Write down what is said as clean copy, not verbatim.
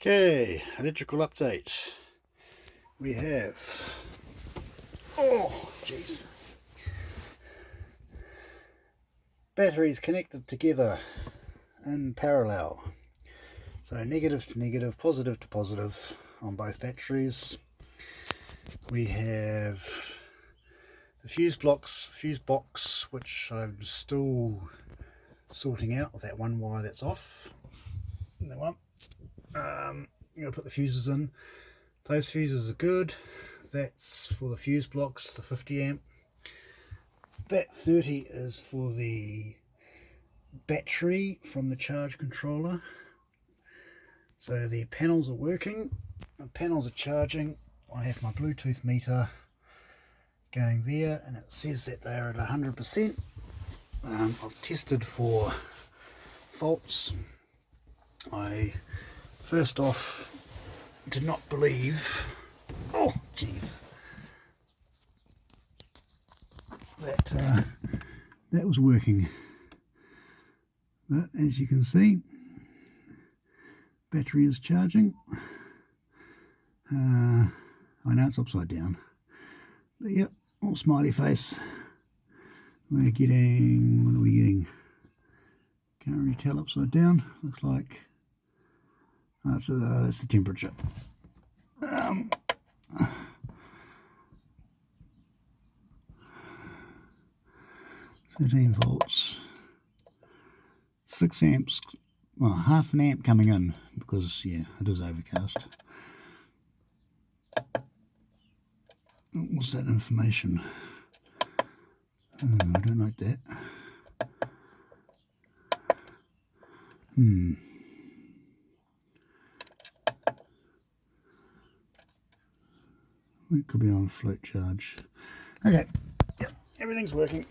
Okay, electrical update. We have, oh jeez, batteries connected together in parallel. So negative to negative, positive to positive on both batteries. We have the fuse box, which I'm still sorting out with that one wire that's off. That one. I'm going to put the fuses in. Those fuses are good. That's for the fuse blocks, the 50 amp. That 30 is for the battery from the charge controller. So the panels are working, the panels are charging. I have my Bluetooth meter going there and it says that they are at 100%. I've tested for faults. I first off did not believe, oh jeez, that that was working, but as you can see, battery is charging. I know it's upside down, but yep, all smiley face. We're getting, what are we getting? Can't really tell upside down. Looks like that's the temperature. 13 volts, 6 amps, well, half an amp coming in because, yeah, it is overcast. What's that information? Oh, I don't like that. It could be on float charge. Okay, yep, everything's working.